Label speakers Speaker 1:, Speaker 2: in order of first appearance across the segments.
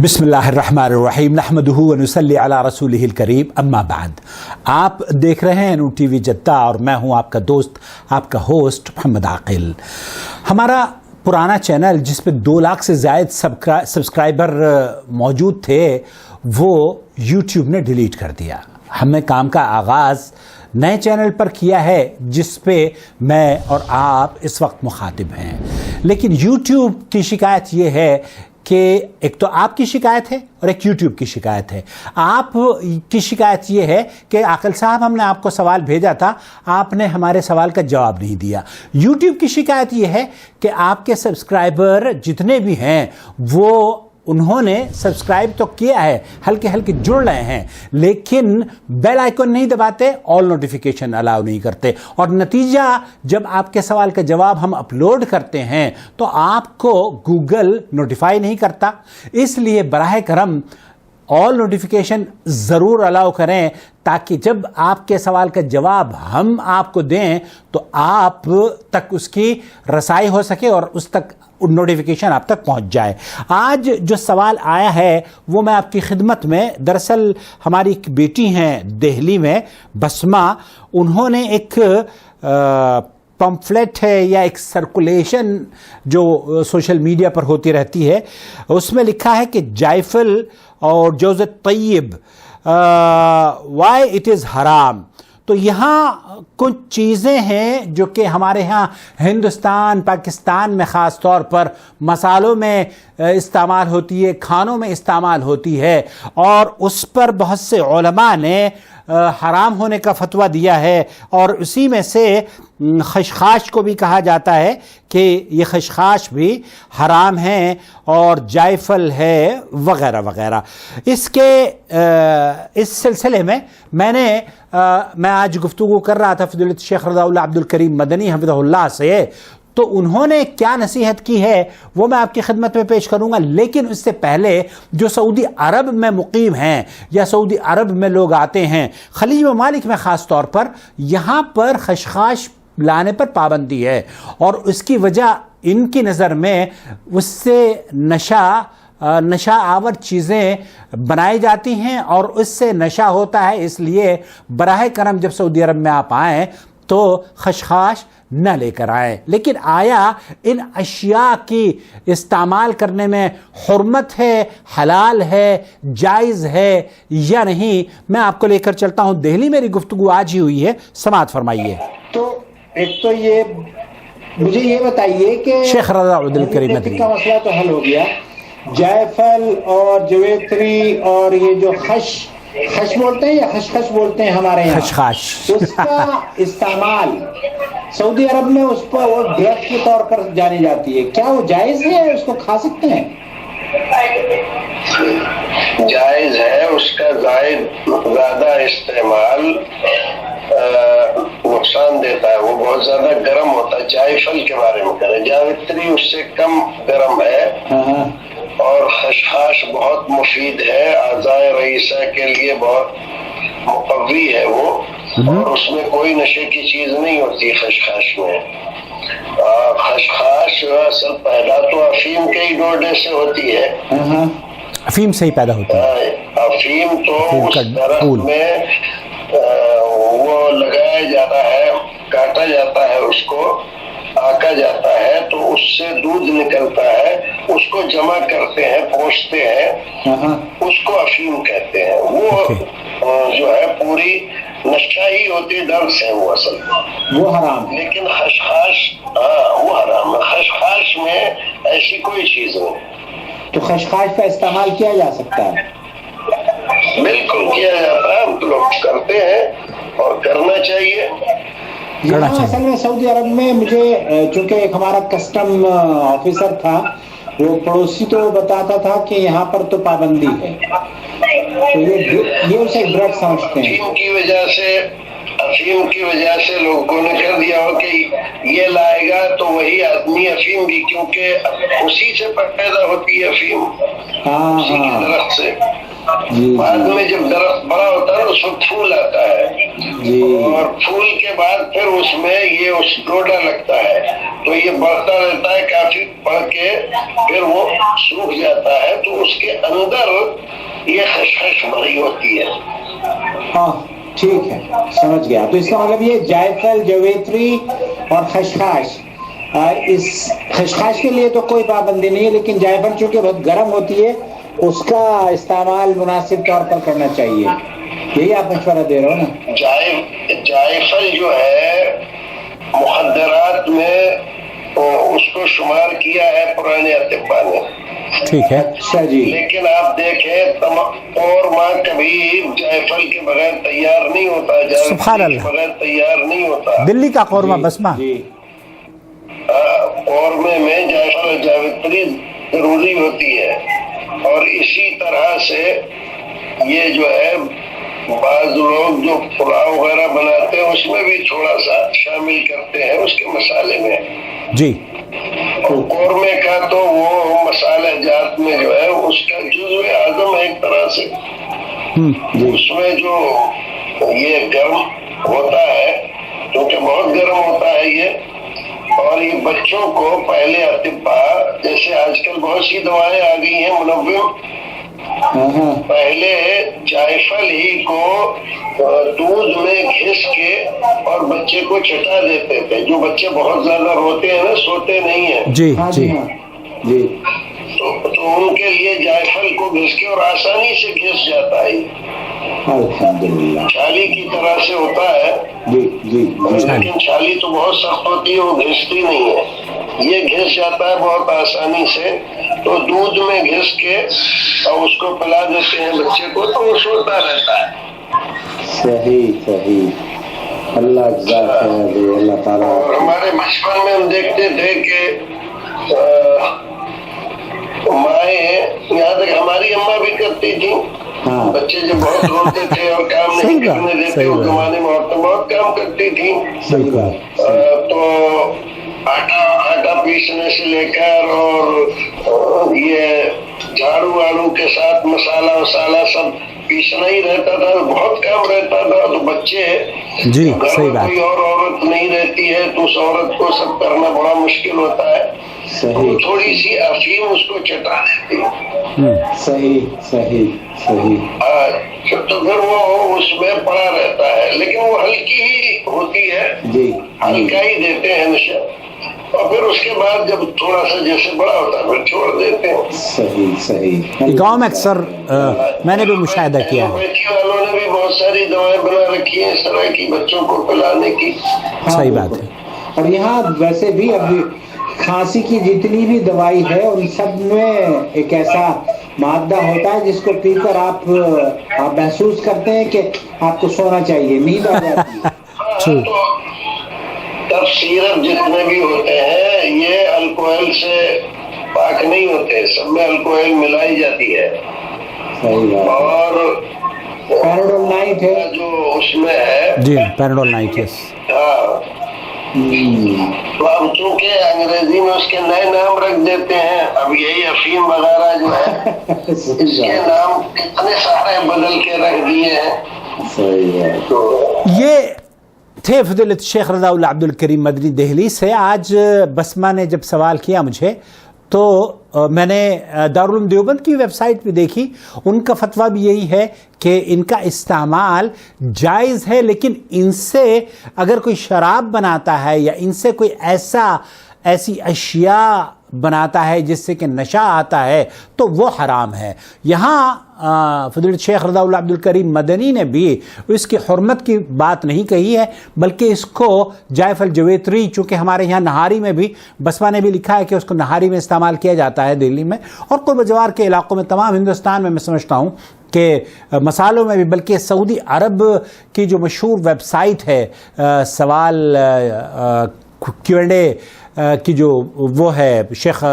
Speaker 1: بسم اللہ الرحمن الرحیم نحمدہ و نصلی علی رسولہ الکریم اما بعد. آپ دیکھ رہے ہیں نون ٹی وی جدہ اور میں ہوں آپ کا دوست آپ کا ہوسٹ محمد عاقل. ہمارا پرانا چینل جس پہ 2 لاکھ سے زائد سبسکرائبر موجود تھے وہ یوٹیوب نے ڈیلیٹ کر دیا. ہم نے کام کا آغاز نئے چینل پر کیا ہے جس پہ میں اور آپ اس وقت مخاطب ہیں, لیکن یوٹیوب کی شکایت یہ ہے کہ ایک تو آپ کی شکایت ہے اور ایک یوٹیوب کی شکایت ہے. آپ کی شکایت یہ ہے کہ عاقل صاحب ہم نے آپ کو سوال بھیجا تھا, آپ نے ہمارے سوال کا جواب نہیں دیا. یوٹیوب کی شکایت یہ ہے کہ آپ کے سبسکرائبر جتنے بھی ہیں وہ انہوں نے سبسکرائب تو کیا ہے, ہلکے ہلکے جڑ رہے ہیں, لیکن بیل آئیکن نہیں دباتے, آل نوٹیفیکیشن الاؤ نہیں کرتے, اور نتیجہ جب آپ کے سوال کا جواب ہم اپلوڈ کرتے ہیں تو آپ کو گوگل نوٹیفائی نہیں کرتا. اس لیے براہ کرم آل نوٹیفیکیشن ضرور الاؤ کریں تاکہ جب آپ کے سوال کا جواب ہم آپ کو دیں تو آپ تک اس کی رسائی ہو سکے اور اس تک نوٹیفیکیشن آپ تک پہنچ جائے. آج جو سوال آیا ہے وہ میں آپ کی خدمت میں, دراصل ہماری ایک بیٹی ہیں دہلی میں بسمہ, انہوں نے ایک پمفلیٹ ہے یا ایک سرکولیشن جو سوشل میڈیا پر ہوتی رہتی ہے, اس میں لکھا ہے کہ جائفل اور جوز طیب وائی اٹ از حرام. تو یہاں کچھ چیزیں ہیں جو کہ ہمارے ہاں ہندوستان پاکستان میں خاص طور پر مسالوں میں استعمال ہوتی ہے, کھانوں میں استعمال ہوتی ہے, اور اس پر بہت سے علماء نے حرام ہونے کا فتویٰ دیا ہے. اور اسی میں سے خشخاش کو بھی کہا جاتا ہے کہ یہ خشخاش بھی حرام ہیں, اور جائفل ہے وغیرہ وغیرہ. اس سلسلے میں میں آج گفتگو کر رہا تھا فضیلت شیخ رضا اللہ عبد الکریم مدنی حفظہ اللہ سے, تو انہوں نے کیا نصیحت کی ہے وہ میں آپ کی خدمت میں پیش کروں گا. لیکن اس سے پہلے جو سعودی عرب میں مقیم ہیں یا سعودی عرب میں لوگ آتے ہیں, خلیج ممالک میں خاص طور پر, یہاں پر خشخاش لانے پر پابندی ہے, اور اس کی وجہ ان کی نظر میں اس سے نشہ آور چیزیں بنائی جاتی ہیں اور اس سے نشہ ہوتا ہے. اس لیے براہ کرم جب سعودی عرب میں آپ آئیں تو خشخاش نہ لے کر آئیں. لیکن آیا ان اشیاء کی استعمال کرنے میں حرمت ہے, حلال ہے, جائز ہے یا نہیں, میں آپ کو لے کر چلتا ہوں. دہلی میری گفتگو آج ہی ہوئی ہے, سماعت فرمائیے.
Speaker 2: تو ایک تو یہ مجھے یہ بتائیے کہ
Speaker 1: شیخ رضا عبد الکریم مدنی
Speaker 2: کا مسئلہ تو حل ہو گیا, جائفل اور جویتری اور یہ جو خش بولتے ہیں یا خشخش بولتے ہیں ہمارے یہاں,
Speaker 1: خشخاش,
Speaker 2: اس کا استعمال سعودی عرب میں اس پر وہ ڈرگ کے طور پر جانی جاتی ہے, کیا وہ جائز ہے, اس کو کھا سکتے ہیں؟
Speaker 3: جائز ہے. اس کا زیادہ استعمال نقصان دیتا ہے, وہ بہت زیادہ گرم ہوتا ہے. جائفل کے بارے میں کریں, جاوتری اس سے کم گرم ہے, اور خشخاش بہت مفید ہے, اعضائے رئیسہ کے لیے بہت مقوی ہے وہ, اور اس میں کوئی نشے کی چیز نہیں ہوتی خشخاش میں. خشخاش اصل پیدا تو افیم کے ہی ڈوڈے سے ہوتی ہے,
Speaker 1: افیم سے ہی پیدا ہوتی ہے.
Speaker 3: افیم تو اس درخت میں وہ لگایا جاتا ہے, کاٹا جاتا ہے, اس کو آکا جاتا ہے, تو اس سے دودھ نکلتا ہے, اس کو جمع کرتے ہیں, پوچھتے ہیں, اس کو افیم کہتے ہیں. وہ جو ہے پوری نشہ ہی ہوتی, ڈرگس ہے وہ اصل,
Speaker 2: وہ حرام.
Speaker 3: لیکن خشخاش وہ حرام ہے. خشخاش میں ایسی کوئی چیز نہیں.
Speaker 2: تو خشخاش کا استعمال کیا جا سکتا ہے؟
Speaker 3: بالکل کیا جاتا ہے, ہم لوگ کرتے ہیں اور کرنا چاہیے.
Speaker 2: یہاں اصل میں سعودی عرب میں مجھے چونکہ ایک ہمارا کسٹم آفیسر تھا, وہ پڑوسی تو بتاتا تھا کہ یہاں پر تو پابندی ہے, تو یہ اسے ڈرگ سمجھتے ہیں.
Speaker 3: افیم کی وجہ سے لوگوں نے کر دیا ہو کہ یہ لائے گا تو وہی آدمی افیم بھی, کیونکہ اسی سے پیدا ہوتی ہے افیم, اسی کے درخت سے. بعد میں جب درخت بڑا ہوتا ہے اس وقت پھول آتا ہے, اور پھول کے بعد پھر اس میں یہ اس ڈوڈا لگتا ہے, تو یہ بڑھتا رہتا ہے کافی, بڑھ کے پھر وہ سوکھ جاتا ہے, تو لیکن اس کے اندر یہ خشخش بھری ہوتی ہے.
Speaker 2: ہاں ٹھیک ہے, سمجھ گیا. تو اس کا مطلب یہ جائفل, جویتری اور خشخاش, اس خشخاش کے لیے تو کوئی پابندی نہیں ہے, لیکن جائفل چونکہ بہت گرم ہوتی ہے اس کا استعمال مناسب طور پر کرنا چاہیے, یہی آپ مشورہ دے رہے ہو نا؟
Speaker 3: جائفل جو ہے مخدرات میں اس کو شمار کیا ہے پرانے اطباء نے.
Speaker 1: ٹھیک ہے.
Speaker 2: اچھا جی.
Speaker 3: لیکن آپ دیکھیں اور ماں کبھی جائفل کے بغیر تیار نہیں ہوتا,
Speaker 1: سبحان اللہ,
Speaker 3: کے بغیر تیار نہیں ہوتا.
Speaker 1: دلی کا قورمہ بسمہ
Speaker 2: جی.
Speaker 3: قورمے میں جائفل اور جاوتری ضروری ہوتی ہے. اور اسی طرح سے یہ جو ہے بعض لوگ جو پلاؤ وغیرہ بناتے ہیں اس میں بھی تھوڑا سا شامل کرتے ہیں اس کے مسالے میں.
Speaker 1: جی.
Speaker 3: قورمے کا تو وہ مسالہ جات میں جو ہے اس کا جزو اعظم ہے ایک طرح سے. اس میں جو یہ گرم ہوتا ہے کیونکہ بہت گرم ہوتا ہے یہ, اور یہ بچوں کو پہلے اطباء جیسے آج کل بہت سی دوائیں آ گئی ہیں منوم, پہلے جائفل ہی کو دودھ میں گھس کے اور بچے کو چٹا دیتے تھے. جو بچے بہت زیادہ روتے ہیں نا, سوتے نہیں ہیں,
Speaker 1: جی جی
Speaker 2: جی,
Speaker 3: تو ان کے لیے جائفل کو گھس کے اور آسانی سے گھس جاتا ہے.
Speaker 2: الحمدللہ.
Speaker 3: چھالی کی طرح سے ہوتا ہے.
Speaker 2: جی جی.
Speaker 3: لیکن چھالی تو بہت سخت ہوتی ہے, وہ گھستی نہیں ہے. یہ گھس جاتا ہے بہت آسانی سے, تو دودھ میں گھس کے اور اس کو پلا دیتے ہیں بچے کو تو وہ سوتا رہتا ہے.
Speaker 2: صحیح صحیح. اللہ جزاک خیر, اللہ تعالیٰ.
Speaker 3: اور ہمارے بچپن میں ہم دیکھتے تھے کہ مائیں, یہاں تک ہماری اماں بھی کرتی تھی. بچے جب بہت روتے تھے اور کام نہیں کرنے دیتے, اس زمانے میں عورتیں بہت کام کرتی تھی. تو آٹا پیسنے سے لے کر اور یہ جھاڑو واڑو کے ساتھ مسالہ وسالہ سب پیسنا ہی رہتا تھا, بہت کام رہتا تھا. تو بچے
Speaker 1: جی
Speaker 3: گھر میں کوئی اور عورت نہیں رہتی ہے تو اس عورت کو سب کرنا بڑا مشکل ہوتا ہے. تھوڑی سی افیم اس کو چٹا دیتی.
Speaker 2: صحیح صحیح صحیح.
Speaker 3: تو پھر وہ اس میں پڑا رہتا ہے, لیکن وہ ہلکی ہی ہوتی ہے, ہلکا ہی دیتے ہیں نشا, اور پھر اس کے بعد جب تھوڑا سا جیسے بڑا ہوتا ہے پھر چھوڑ دیتے ہیں.
Speaker 2: صحیح صحیح.
Speaker 1: گاؤں میں اکثر میں نے بھی مشاہدہ کیا ہے,
Speaker 3: بیٹی والوں نے بھی بہت ساری دوائیں بنا رکھی ہیں اس طرح کی بچوں کو پلانے کی.
Speaker 1: صحیح بات ہے.
Speaker 2: اور یہاں ویسے بھی ابھی کھانسی کی جتنی بھی دوائی ہے ان سب میں ایک ایسا مادہ ہوتا ہے جس کو پی کر آپ محسوس کرتے ہیں کہ آپ کو سونا چاہیے, نیند آ جاتی ہے.
Speaker 3: تو تب سیرپ جتنے بھی ہوتے ہیں یہ الکوہل سے پاک نہیں ہوتے, سب میں الکوہل ملائی جاتی ہے. اور
Speaker 2: پیراڈول نائٹ ہے
Speaker 3: جو اس میں ہے,
Speaker 1: جی پیراڈول نائٹ, یس.
Speaker 3: ہاں, تو اب چونکہ انگریزی میں اس کے نئے نام رکھ دیتے ہیں. اب یہی افیم وغیرہ جو ہے اس کے نام کتنے سارے بدل کے رکھ دیے ہیں. تو
Speaker 1: یہ تھے فضیلت شیخ رضا اللہ عبد الکریم مدنی دہلی سے. آج بسمہ نے جب سوال کیا مجھے تو میں نے دارالعلوم دیوبند کی ویب سائٹ پہ دیکھی, ان کا فتویٰ بھی یہی ہے کہ ان کا استعمال جائز ہے, لیکن ان سے اگر کوئی شراب بناتا ہے یا ان سے کوئی ایسی اشیاء بناتا ہے جس سے کہ نشہ آتا ہے تو وہ حرام ہے. یہاں فضیلت شیخ رضا اللہ عبد الکریم مدنی نے بھی اس کی حرمت کی بات نہیں کہی ہے, بلکہ اس کو جائفل جویتری, چونکہ ہمارے یہاں نہاری میں بھی بسمہ نے بھی لکھا ہے کہ اس کو نہاری میں استعمال کیا جاتا ہے دہلی میں اور قرب جوار کے علاقوں میں, تمام ہندوستان میں سمجھتا ہوں کہ مسالوں میں بھی, بلکہ سعودی عرب کی جو مشہور ویب سائٹ ہے سوال Q&A کی جو وہ ہے شیخ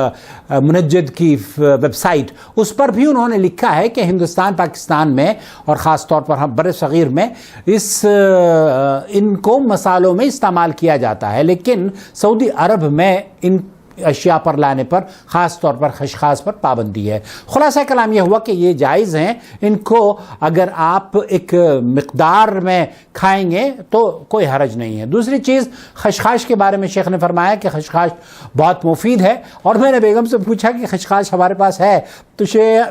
Speaker 1: منجد کی ویب سائٹ, اس پر بھی انہوں نے لکھا ہے کہ ہندوستان پاکستان میں اور خاص طور پر ہم بر صغیر میں ان کو مسالوں میں استعمال کیا جاتا ہے, لیکن سعودی عرب میں ان اشیاء پر لانے پر خاص طور پر خشخاش پر پابندی ہے. خلاصہ کلام یہ ہوا کہ یہ جائز ہیں, ان کو اگر آپ ایک مقدار میں کھائیں گے تو کوئی حرج نہیں ہے. دوسری چیز خشخاش کے بارے میں شیخ نے فرمایا کہ خشخاش بہت مفید ہے, اور میں نے بیگم سے پوچھا کہ خشخاش ہمارے پاس ہے تو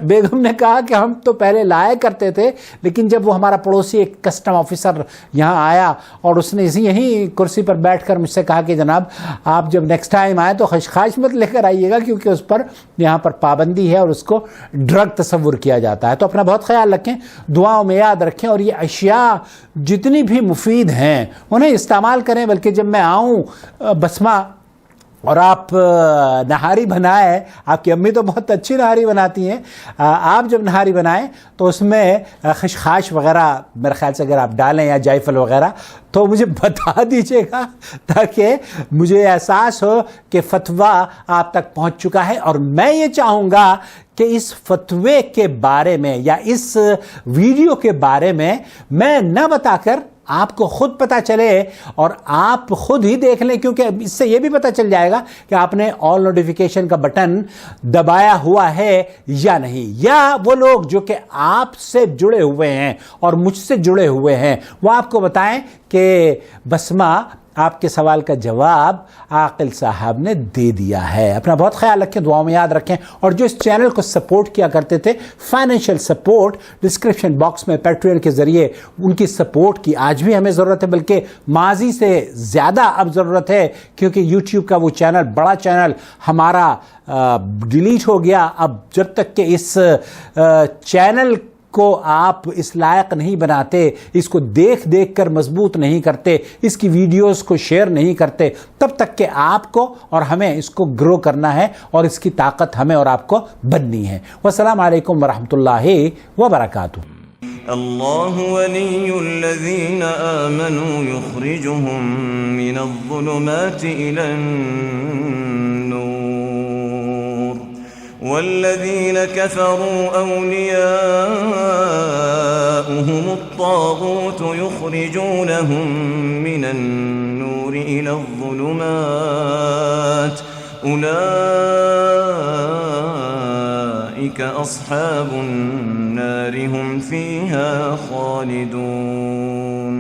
Speaker 1: بیگم نے کہا کہ ہم تو پہلے لایا کرتے تھے، لیکن جب وہ ہمارا پڑوسی ایک کسٹم آفیسر یہاں آیا اور اس نے یہیں کرسی پر بیٹھ کر مجھ سے کہا کہ جناب آپ جب نیکسٹ ٹائم آئے تو خشخاش مت لے کر آئیے گا، کیونکہ اس پر یہاں پر پابندی ہے اور اس کو ڈرگ تصور کیا جاتا ہے۔ تو اپنا بہت خیال رکھیں، دعاؤں میں یاد رکھیں، اور یہ اشیاء جتنی بھی مفید ہیں انہیں استعمال کریں۔ بلکہ جب میں آؤں بسمہ اور آپ نہاری بنائے، آپ کی امی تو بہت اچھی نہاری بناتی ہیں، آپ جب نہاری بنائیں تو اس میں خشخاش وغیرہ میرے خیال سے اگر آپ ڈالیں یا جائفل وغیرہ تو مجھے بتا دیجیے گا، تاکہ مجھے احساس ہو کہ فتویٰ آپ تک پہنچ چکا ہے۔ اور میں یہ چاہوں گا کہ اس فتوے کے بارے میں یا اس ویڈیو کے بارے میں نہ بتا کر آپ کو خود پتہ چلے اور آپ خود ہی دیکھ لیں، کیونکہ اس سے یہ بھی پتہ چل جائے گا کہ آپ نے آل نوٹیفیکیشن کا بٹن دبایا ہوا ہے یا نہیں، یا وہ لوگ جو کہ آپ سے جڑے ہوئے ہیں اور مجھ سے جڑے ہوئے ہیں وہ آپ کو بتائیں کہ بسمہ آپ کے سوال کا جواب عاقل صاحب نے دے دیا ہے۔ اپنا بہت خیال رکھیں، دعاؤں میں یاد رکھیں، اور جو اس چینل کو سپورٹ کیا کرتے تھے، فائنینشیل سپورٹ ڈسکرپشن باکس میں پیٹریون کے ذریعے ان کی سپورٹ کی آج بھی ہمیں ضرورت ہے، بلکہ ماضی سے زیادہ اب ضرورت ہے، کیونکہ یوٹیوب کا وہ چینل، بڑا چینل ہمارا ڈیلیٹ ہو گیا۔ اب جب تک کہ اس چینل کو آپ اس لائق نہیں بناتے، اس کو دیکھ دیکھ کر مضبوط نہیں کرتے، اس کی ویڈیوز کو شیئر نہیں کرتے، تب تک کہ آپ کو اور ہمیں اس کو گرو کرنا ہے اور اس کی طاقت ہمیں اور آپ کو بننی ہے۔ والسلام علیکم ورحمۃ اللہ وبرکاتہ۔
Speaker 4: اللہ ولی الذین آمنوا یخرجهم من الظلمات إلى النور والذین كفروا أولیاؤهم الطاغوت یخرجونهم من النور إلى الظلمات أولئک أصحاب النار هم فيها خالدون۔